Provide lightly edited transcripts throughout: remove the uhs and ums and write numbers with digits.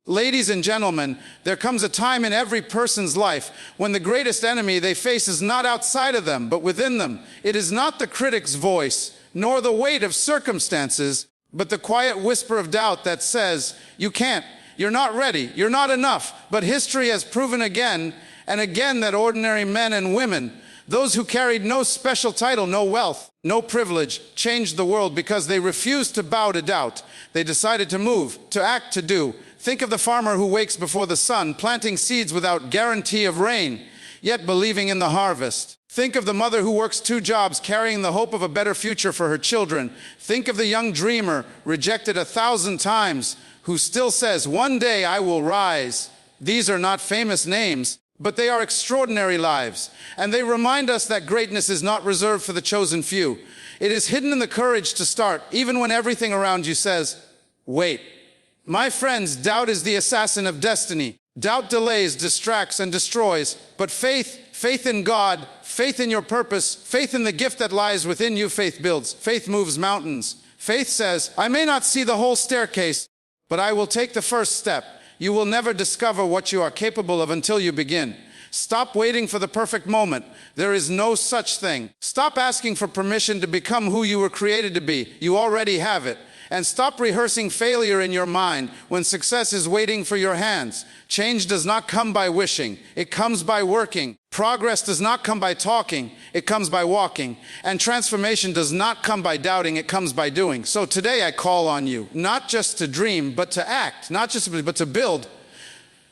Ladies and gentlemen, there comes a time in every person's life when the greatest enemy they face is not outside of them, but within them. It is not the critic's voice, nor the weight of circumstances, but the quiet whisper of doubt that says, "You can't, you're not ready, you're not enough." But history has proven again and again that ordinary men and women, those who carried no special title, no wealth, no privilege, changed the world because they refused to bow to doubt. They decided to move, to act, to do. Think of the farmer who wakes before the sun, planting seeds without guarantee of rain, yet believing in the harvest. Think of the mother who works 2 jobs, carrying the hope of a better future for her children. Think of the young dreamer, rejected 1,000 times, who still says, "One day I will rise." These are not famous names, but they are extraordinary lives, and they remind us that greatness is not reserved for the chosen few. It is hidden in the courage to start, even when everything around you says, "Wait." My friends, doubt is the assassin of destiny. Doubt delays, distracts, and destroys, but faith in God, faith in your purpose, faith in the gift that lies within you, faith builds. Faith moves mountains. Faith says, "I may not see the whole staircase, but I will take the first step." You will never discover what you are capable of until you begin. Stop waiting for the perfect moment. There is no such thing. Stop asking for permission to become who you were created to be. You already have it. And stop rehearsing failure in your mind when success is waiting for your hands. Change does not come by wishing. It comes by working. Progress does not come by talking. It comes by walking. And transformation does not come by doubting. It comes by doing. So today I call on you, not just to dream, but to act. But to build.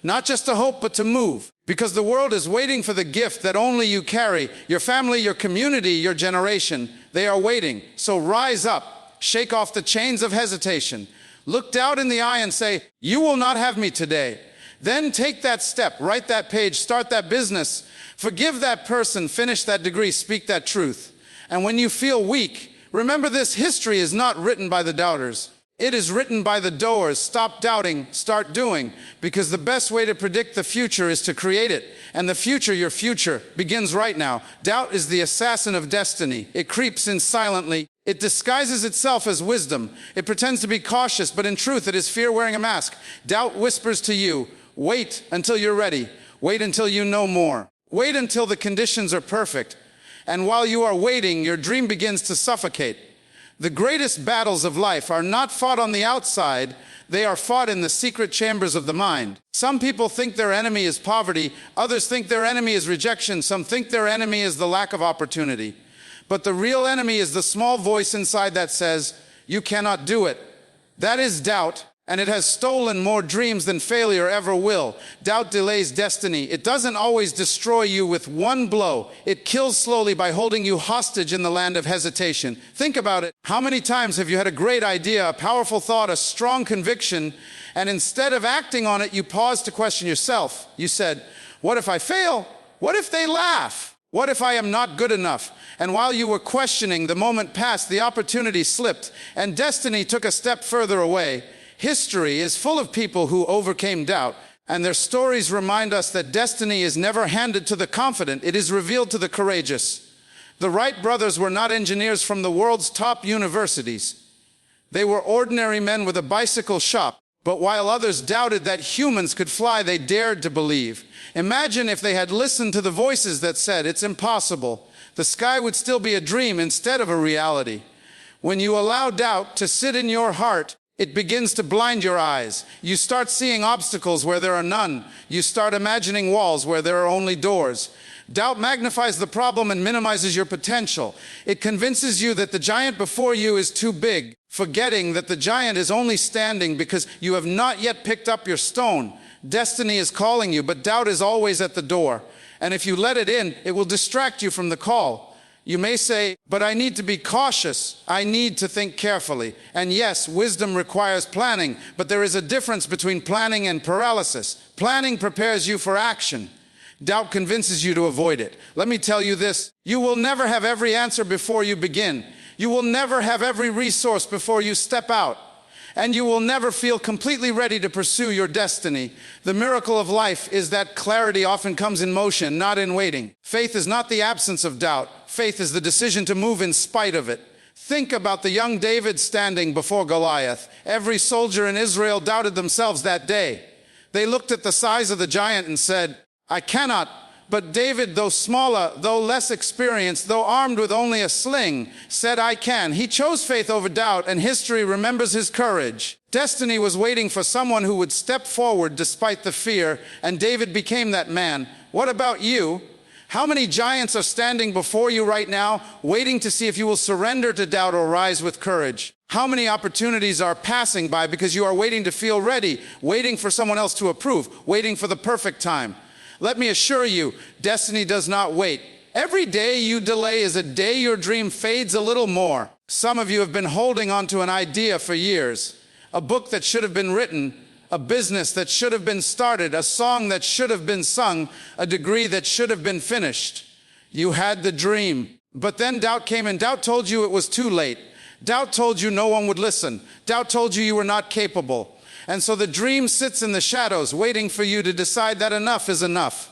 Not just to hope, but to move. Because the world is waiting for the gift that only you carry. Your family, your community, your generation, they are waiting. So rise up. Shake off the chains of hesitation. Look doubt in the eye and say, "You will not have me today." Then take that step, write that page, start that business, forgive that person, finish that degree, speak that truth. And when you feel weak, remember this: history is not written by the doubters. It is written by the doers. Stop doubting, start doing, because the best way to predict the future is to create it. And the future, your future, begins right now. Doubt is the assassin of destiny. It creeps in silently. It disguises itself as wisdom. It pretends to be cautious, but in truth it is fear wearing a mask. Doubt whispers to you, "Wait until you're ready. Wait until you know more. Wait until the conditions are perfect." And while you are waiting, your dream begins to suffocate. The greatest battles of life are not fought on the outside. They are fought in the secret chambers of the mind. Some people think their enemy is poverty. Others think their enemy is rejection. Some think their enemy is the lack of opportunity. But the real enemy is the small voice inside that says, "You cannot do it." That is doubt, and it has stolen more dreams than failure ever will. Doubt delays destiny. It doesn't always destroy you with one blow. It kills slowly by holding you hostage in the land of hesitation. Think about it. How many times have you had a great idea, a powerful thought, a strong conviction, and instead of acting on it, you paused to question yourself? You said, "What if I fail? What if they laugh? What if I am not good enough?" And while you were questioning, the moment passed, the opportunity slipped, and destiny took a step further away. History is full of people who overcame doubt, and their stories remind us that destiny is never handed to the confident, it is revealed to the courageous. The Wright brothers were not engineers from the world's top universities. They were ordinary men with a bicycle shop. But while others doubted that humans could fly, they dared to believe. Imagine if they had listened to the voices that said, "It's impossible." The sky would still be a dream instead of a reality. When you allow doubt to sit in your heart, it begins to blind your eyes. You start seeing obstacles where there are none. You start imagining walls where there are only doors. Doubt magnifies the problem and minimizes your potential. It convinces you that the giant before you is too big, forgetting that the giant is only standing because you have not yet picked up your stone. Destiny is calling you, but doubt is always at the door. And if you let it in, it will distract you from the call. You may say, "But I need to be cautious. I need to think carefully." And yes, wisdom requires planning, but there is a difference between planning and paralysis. Planning prepares you for action. Doubt convinces you to avoid it. Let me tell you this: you will never have every answer before you begin. You will never have every resource before you step out. And you will never feel completely ready to pursue your destiny. The miracle of life is that clarity often comes in motion, not in waiting. Faith is not the absence of doubt. Faith is the decision to move in spite of it. Think about the young David standing before Goliath. Every soldier in Israel doubted themselves that day. They looked at the size of the giant and said, "I cannot." But David, though smaller, though less experienced, though armed with only a sling, said, "I can." He chose faith over doubt, and history remembers his courage. Destiny was waiting for someone who would step forward despite the fear, and David became that man. What about you? How many giants are standing before you right now, waiting to see if you will surrender to doubt or rise with courage? How many opportunities are passing by because you are waiting to feel ready, waiting for someone else to approve, waiting for the perfect time? Let me assure you, destiny does not wait. Every day you delay is a day your dream fades a little more. Some of you have been holding on to an idea for years, a book that should have been written, a business that should have been started, a song that should have been sung, a degree that should have been finished. You had the dream, but then doubt came, and doubt told you it was too late. Doubt told you no one would listen. Doubt told you you were not capable. And so the dream sits in the shadows, waiting for you to decide that enough is enough.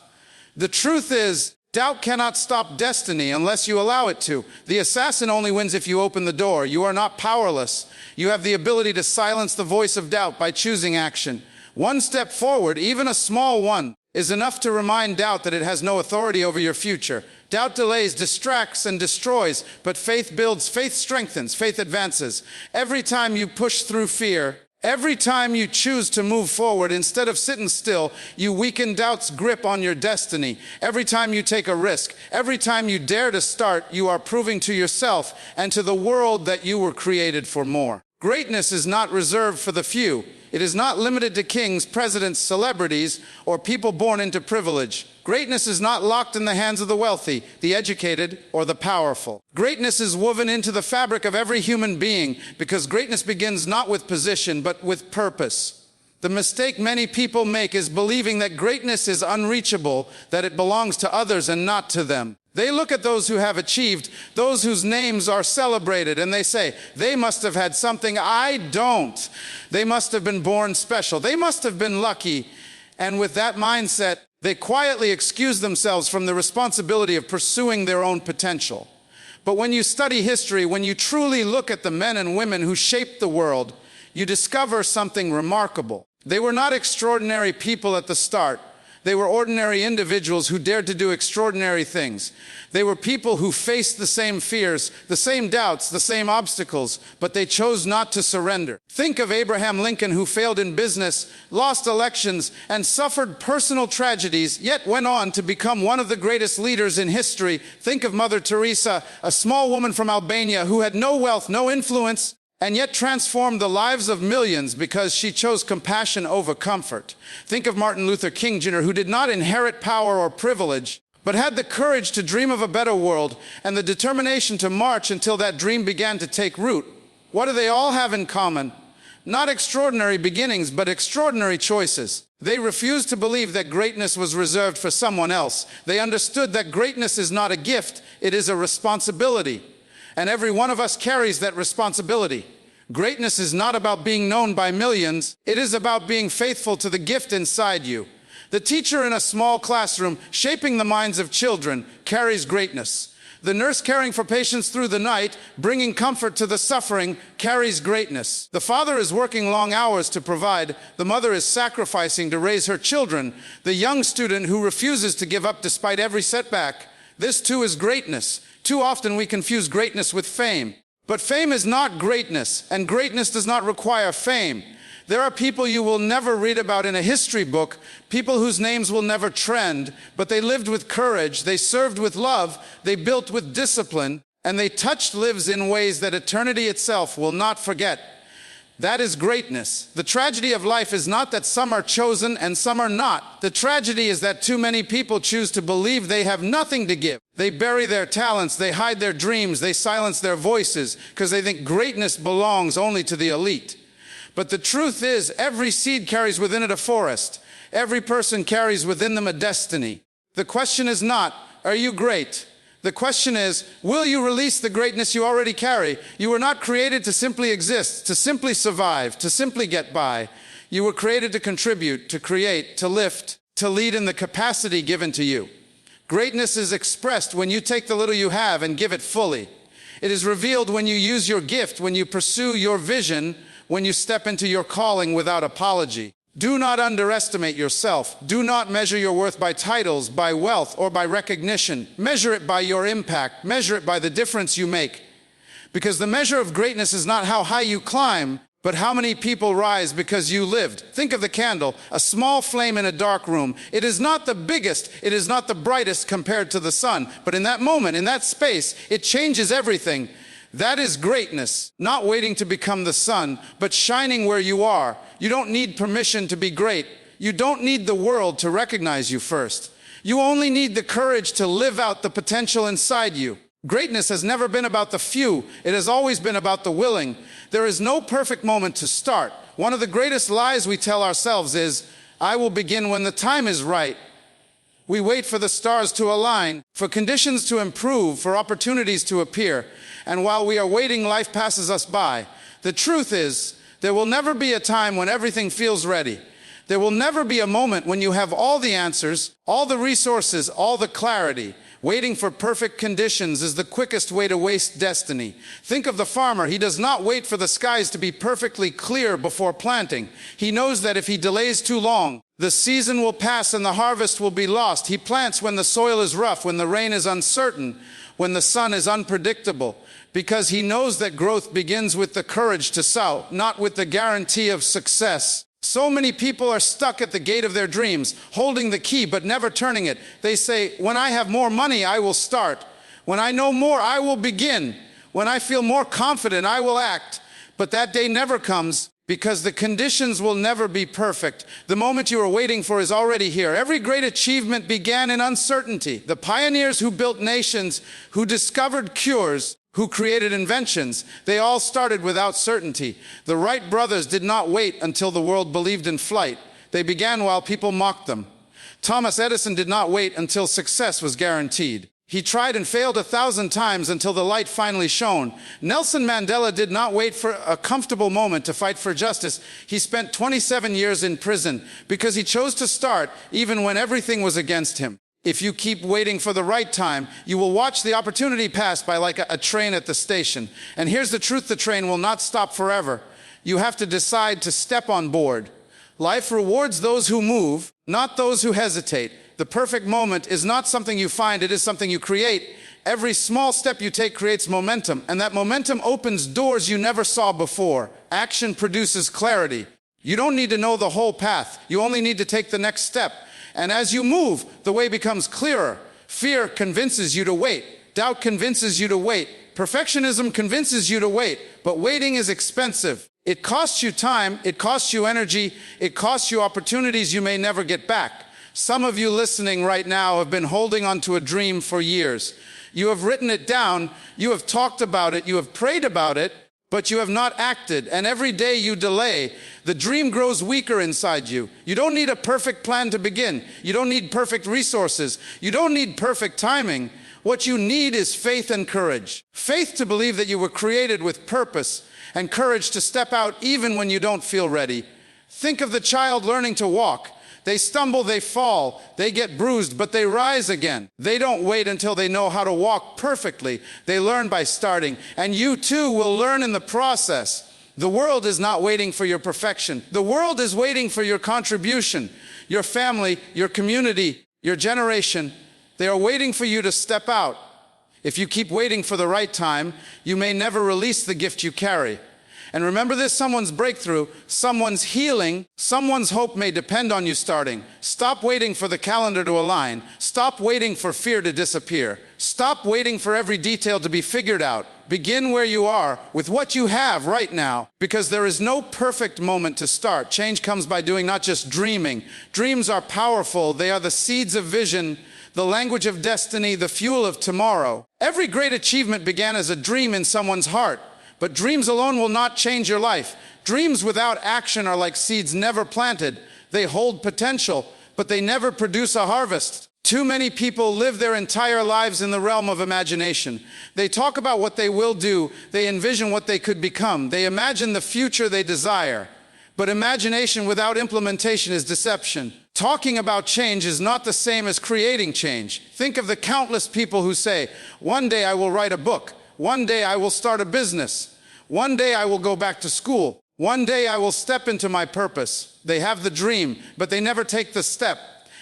The truth is, doubt cannot stop destiny unless you allow it to. The assassin only wins if you open the door. You are not powerless. You have the ability to silence the voice of doubt by choosing action. One step forward, even a small one, is enough to remind doubt that it has no authority over your future. Doubt delays, distracts, and destroys, but faith builds, faith strengthens, faith advances. Every time you push through fear, every time you choose to move forward instead of sitting still, you weaken doubt's grip on your destiny. Every time you take a risk, every time you dare to start, you are proving to yourself and to the world that you were created for more. Greatness is not reserved for the few. It is not limited to kings, presidents, celebrities, or people born into privilege. Greatness is not locked in the hands of the wealthy, the educated, or the powerful. Greatness is woven into the fabric of every human being because greatness begins not with position, but with purpose. The mistake many people make is believing that greatness is unreachable, that it belongs to others and not to them. They look at those who have achieved, those whose names are celebrated, and they say, they must have had something I don't. They must have been born special. They must have been lucky. And with that mindset, they quietly excuse themselves from the responsibility of pursuing their own potential. But when you study history, when you truly look at the men and women who shaped the world, you discover something remarkable. They were not extraordinary people at the start. They were ordinary individuals who dared to do extraordinary things. They were people who faced the same fears, the same doubts, the same obstacles, but they chose not to surrender. Think of Abraham Lincoln, who failed in business, lost elections, and suffered personal tragedies, yet went on to become one of the greatest leaders in history. Think of Mother Teresa, a small woman from Albania who had no wealth, no influence, and yet transformed the lives of millions because she chose compassion over comfort. Think of Martin Luther King Jr., who did not inherit power or privilege, but had the courage to dream of a better world and the determination to march until that dream began to take root. What do they all have in common? Not extraordinary beginnings, but extraordinary choices. They refused to believe that greatness was reserved for someone else. They understood that greatness is not a gift, it is a responsibility. And every one of us carries that responsibility. Greatness is not about being known by millions. It is about being faithful to the gift inside you. The teacher in a small classroom, shaping the minds of children, carries greatness. The nurse caring for patients through the night, bringing comfort to the suffering, carries greatness. The father is working long hours to provide. The mother is sacrificing to raise her children. The young student who refuses to give up despite every setback. This too is greatness. Too often we confuse greatness with fame. But fame is not greatness, and greatness does not require fame. There are people you will never read about in a history book, people whose names will never trend, but they lived with courage, they served with love, they built with discipline, and they touched lives in ways that eternity itself will not forget. That is greatness. The tragedy of life is not that some are chosen and some are not. The tragedy is that too many people choose to believe they have nothing to give. They bury their talents, they hide their dreams, they silence their voices because they think greatness belongs only to the elite. But the truth is, every seed carries within it a forest. Every person carries within them a destiny. The question is not, are you great? The question is, will you release the greatness you already carry? You were not created to simply exist, to simply survive, to simply get by. You were created to contribute, to create, to lift, to lead in the capacity given to you. Greatness is expressed when you take the little you have and give it fully. It is revealed when you use your gift, when you pursue your vision, when you step into your calling without apology. Do not underestimate yourself. Do not measure your worth by titles, by wealth, or by recognition. Measure it by your impact. Measure it by the difference you make. Because the measure of greatness is not how high you climb, but how many people rise because you lived. Think of the candle, a small flame in a dark room. It is not the biggest, it is not the brightest compared to the sun. But in that moment, in that space, it changes everything. That is greatness, not waiting to become the sun, but shining where you are. You don't need permission to be great. You don't need the world to recognize you first. You only need the courage to live out the potential inside you. Greatness has never been about the few. It has always been about the willing. There is no perfect moment to start. One of the greatest lies we tell ourselves is, I will begin when the time is right. We wait for the stars to align, for conditions to improve, for opportunities to appear. And while we are waiting, life passes us by. The truth is, there will never be a time when everything feels ready. There will never be a moment when you have all the answers, all the resources, all the clarity. Waiting for perfect conditions is the quickest way to waste destiny. Think of the farmer. He does not wait for the skies to be perfectly clear before planting. He knows that if he delays too long, the season will pass and the harvest will be lost. He plants when the soil is rough, when the rain is uncertain, when the sun is unpredictable, because he knows that growth begins with the courage to sow, not with the guarantee of success. So many people are stuck at the gate of their dreams, holding the key but never turning it. They say, when I have more money, I will start. When I know more, I will begin. When I feel more confident, I will act. But that day never comes because the conditions will never be perfect. The moment you are waiting for is already here. Every great achievement began in uncertainty. The pioneers who built nations, who discovered cures, who created inventions, they all started without certainty. The Wright brothers did not wait until the world believed in flight. They began while people mocked them. Thomas Edison did not wait until success was guaranteed. He tried and failed 1,000 times until the light finally shone. Nelson Mandela did not wait for a comfortable moment to fight for justice. He spent 27 years in prison because he chose to start even when everything was against him. If you keep waiting for the right time, you will watch the opportunity pass by like a train at the station. And here's the truth, the train will not stop forever. You have to decide to step on board. Life rewards those who move, not those who hesitate. The perfect moment is not something you find, it is something you create. Every small step you take creates momentum, and that momentum opens doors you never saw before. Action produces clarity. You don't need to know the whole path, you only need to take the next step. And as you move, the way becomes clearer. Fear convinces you to wait. Doubt convinces you to wait. Perfectionism convinces you to wait. But waiting is expensive. It costs you time, it costs you energy, it costs you opportunities you may never get back. Some of you listening right now have been holding on to a dream for years. You have written it down, you have talked about it, you have prayed about it, but you have not acted, and every day you delay, the dream grows weaker inside you. You don't need a perfect plan to begin. You don't need perfect resources. You don't need perfect timing. What you need is faith and courage. Faith to believe that you were created with purpose, and courage to step out even when you don't feel ready. Think of the child learning to walk. They stumble, they fall, they get bruised, but they rise again. They don't wait until they know how to walk perfectly. They learn by starting, and you too will learn in the process. The world is not waiting for your perfection. The world is waiting for your contribution. Your family, your community, your generation, they are waiting for you to step out. If you keep waiting for the right time, you may never release the gift you carry. And remember this, someone's breakthrough, someone's healing, someone's hope may depend on you starting. Stop waiting for the calendar to align. Stop waiting for fear to disappear. Stop waiting for every detail to be figured out. Begin where you are with what you have right now, because there is no perfect moment to start. Change comes by doing, not just dreaming. Dreams are powerful. They are the seeds of vision, the language of destiny, the fuel of tomorrow. Every great achievement began as a dream in someone's heart. But dreams alone will not change your life. Dreams without action are like seeds never planted. They hold potential, but they never produce a harvest. Too many people live their entire lives in the realm of imagination. They talk about what they will do. They envision what they could become. They imagine the future they desire. But imagination without implementation is deception. Talking about change is not the same as creating change. Think of the countless people who say, one day I will write a book. One day I will start a business. One day I will go back to school. One day I will step into my purpose. They have the dream, but they never take the step.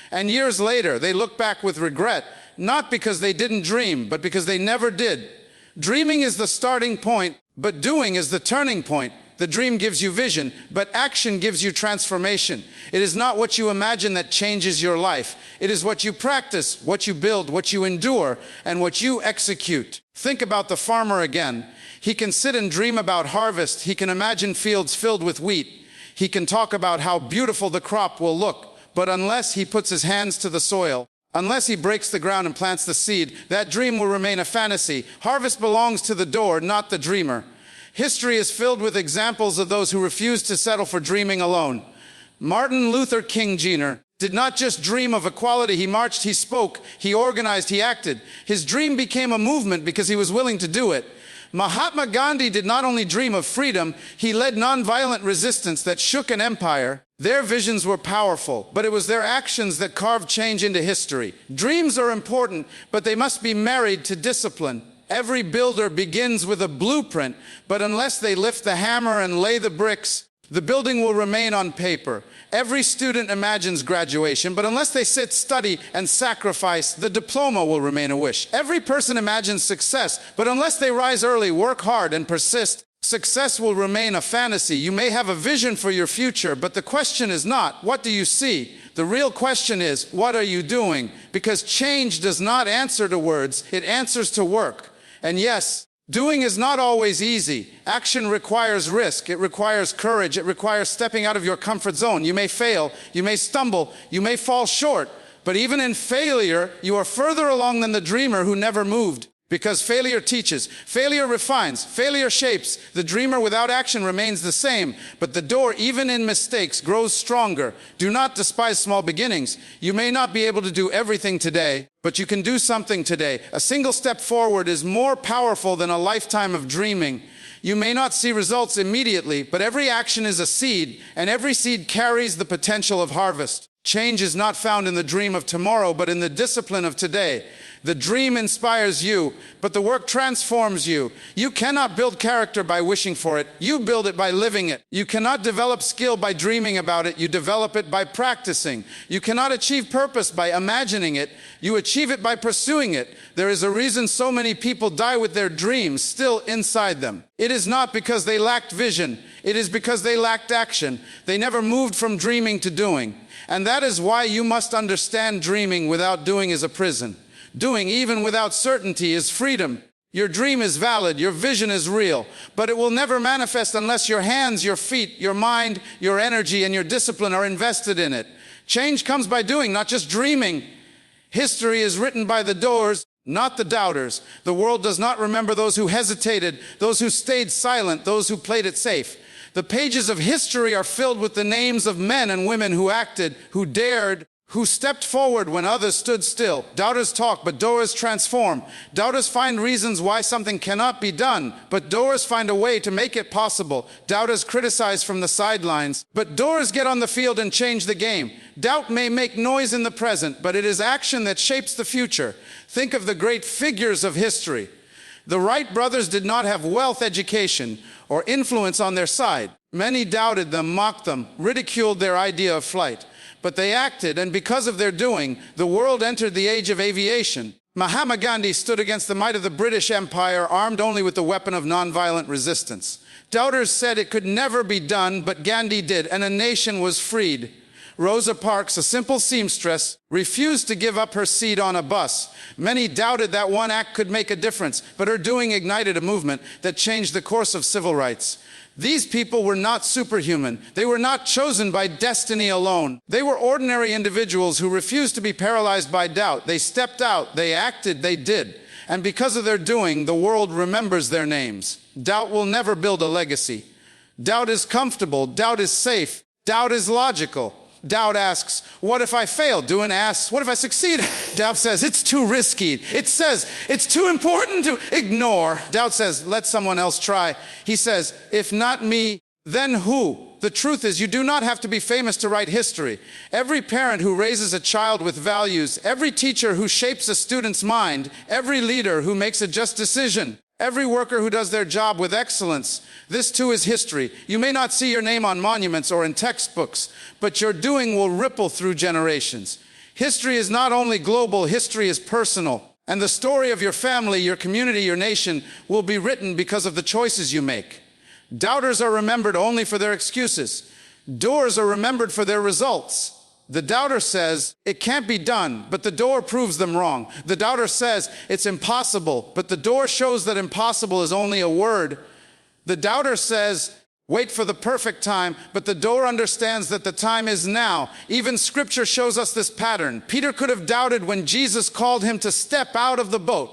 And years later, they look back with regret, not because they didn't dream, but because they never did. Dreaming is the starting point, but doing is the turning point. The dream gives you vision, but action gives you transformation. It is not what you imagine that changes your life. It is what you practice, what you build, what you endure, and what you execute. Think about the farmer again. He can sit and dream about harvest. He can imagine fields filled with wheat. He can talk about how beautiful the crop will look. But unless he puts his hands to the soil, unless he breaks the ground and plants the seed, that dream will remain a fantasy. Harvest belongs to the door, not the dreamer. History is filled with examples of those who refused to settle for dreaming alone. Martin Luther King Jr. did not just dream of equality. He marched, he spoke, he organized, he acted. His dream became a movement because he was willing to do it. Mahatma Gandhi did not only dream of freedom, he led nonviolent resistance that shook an empire. Their visions were powerful, but it was their actions that carved change into history. Dreams are important, but they must be married to discipline. Every builder begins with a blueprint, but unless they lift the hammer and lay the bricks, the building will remain on paper. Every student imagines graduation, but unless they sit, study, and sacrifice, the diploma will remain a wish. Every person imagines success, but unless they rise early, work hard, and persist, success will remain a fantasy. You may have a vision for your future, but the question is not, what do you see? The real question is, what are you doing? Because change does not answer to words, it answers to work. And yes, doing is not always easy. Action requires risk, it requires courage, it requires stepping out of your comfort zone. You may fail, you may stumble, you may fall short, but even in failure, you are further along than the dreamer who never moved. Because failure teaches, failure refines, failure shapes. The dreamer without action remains the same, but the door, even in mistakes, grows stronger. Do not despise small beginnings. You may not be able to do everything today, but you can do something today. A single step forward is more powerful than a lifetime of dreaming. You may not see results immediately, but every action is a seed, and every seed carries the potential of harvest. Change is not found in the dream of tomorrow, but in the discipline of today. The dream inspires you, but the work transforms you. You cannot build character by wishing for it. You build it by living it. You cannot develop skill by dreaming about it. You develop it by practicing. You cannot achieve purpose by imagining it. You achieve it by pursuing it. There is a reason so many people die with their dreams still inside them. It is not because they lacked vision. It is because they lacked action. They never moved from dreaming to doing. And that is why you must understand dreaming without doing is a prison. Doing, even without certainty, is freedom. Your dream is valid, your vision is real, but it will never manifest unless your hands, your feet, your mind, your energy, and your discipline are invested in it. Change comes by doing, not just dreaming. History is written by the doers, not the doubters. The world does not remember those who hesitated, those who stayed silent, those who played it safe. The pages of history are filled with the names of men and women who acted, who dared, who stepped forward when others stood still. Doubters talk, but doers transform. Doubters find reasons why something cannot be done, but doers find a way to make it possible. Doubters criticize from the sidelines, but doers get on the field and change the game. Doubt may make noise in the present, but it is action that shapes the future. Think of the great figures of history. The Wright brothers did not have wealth, education, or influence on their side. Many doubted them, mocked them, ridiculed their idea of flight. But they acted, and because of their doing, the world entered the age of aviation. Mahatma Gandhi stood against the might of the British Empire, armed only with the weapon of nonviolent resistance. Doubters said it could never be done, but Gandhi did, and a nation was freed. Rosa Parks, a simple seamstress, refused to give up her seat on a bus. Many doubted that one act could make a difference, but her doing ignited a movement that changed the course of civil rights. These people were not superhuman. They were not chosen by destiny alone. They were ordinary individuals who refused to be paralyzed by doubt. They stepped out, they acted, they did. And because of their doing, the world remembers their names. Doubt will never build a legacy. Doubt is comfortable. Doubt is safe. Doubt is logical. Doubt asks, what if I fail? Doing asks, what if I succeed? Doubt says, it's too risky. It says, it's too important to ignore. Doubt says, let someone else try. He says, if not me, then who? The truth is, you do not have to be famous to write history. Every parent who raises a child with values, every teacher who shapes a student's mind, every leader who makes a just decision, Every worker who does their job with excellence, this too is history. You may not see your name on monuments or in textbooks, but your doing will ripple through generations. History is not only global, history is personal. And the story of your family, your community, your nation will be written because of the choices you make. Doubters are remembered only for their excuses. Doers are remembered for their results. The doubter says, it can't be done, but the door proves them wrong. The doubter says, it's impossible, but the door shows that impossible is only a word. The doubter says, wait for the perfect time, but the door understands that the time is now. Even Scripture shows us this pattern. Peter could have doubted when Jesus called him to step out of the boat.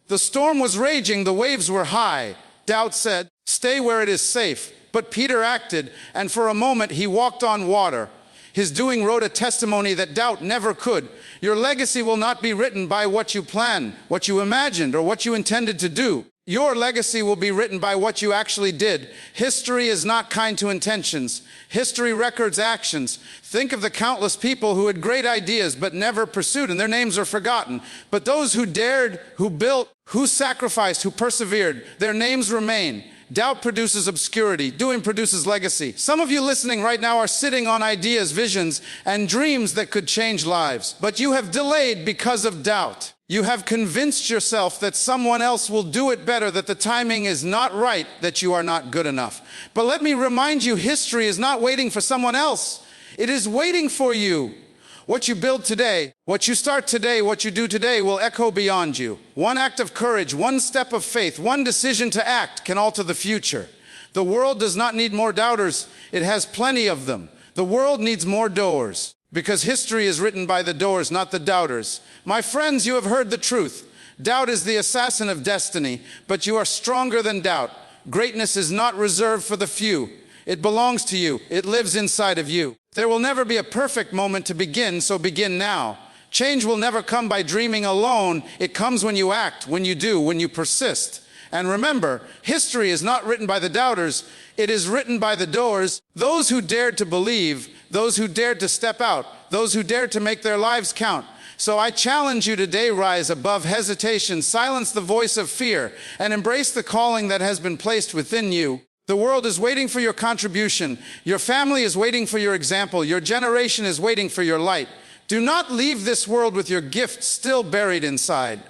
The storm was raging, the waves were high. Doubt said, stay where it is safe. But Peter acted, and for a moment he walked on water. His doing wrote a testimony that doubt never could. Your legacy will not be written by what you planned, what you imagined, or what you intended to do. Your legacy will be written by what you actually did. History is not kind to intentions. History records actions. Think of the countless people who had great ideas but never pursued, and their names are forgotten. But those who dared, who built, who sacrificed, who persevered, their names remain. Doubt produces obscurity. Doing produces legacy. Some of you listening right now are sitting on ideas, visions, and dreams that could change lives. But you have delayed because of doubt. You have convinced yourself that someone else will do it better, that the timing is not right, that you are not good enough. But let me remind you, history is not waiting for someone else. It is waiting for you. What you build today, what you start today, what you do today will echo beyond you. One act of courage, one step of faith, one decision to act can alter the future. The world does not need more doubters. It has plenty of them. The world needs more doers, because history is written by the doers, not the doubters. My friends, you have heard the truth. Doubt is the assassin of destiny, but you are stronger than doubt. Greatness is not reserved for the few. It belongs to you. It lives inside of you. There will never be a perfect moment to begin, so begin now. Change will never come by dreaming alone. It comes when you act, when you do, when you persist. And remember, history is not written by the doubters. It is written by the doers, those who dared to believe, those who dared to step out, those who dared to make their lives count. So I challenge you today, rise above hesitation, silence the voice of fear, and embrace the calling that has been placed within you. The world is waiting for your contribution. Your family is waiting for your example. Your generation is waiting for your light. Do not leave this world with your gift still buried inside.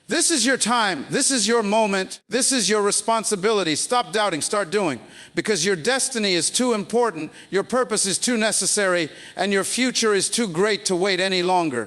This is your time. This is your moment. This is your responsibility. Stop doubting. Start doing. Because your destiny is too important, your purpose is too necessary, and your future is too great to wait any longer.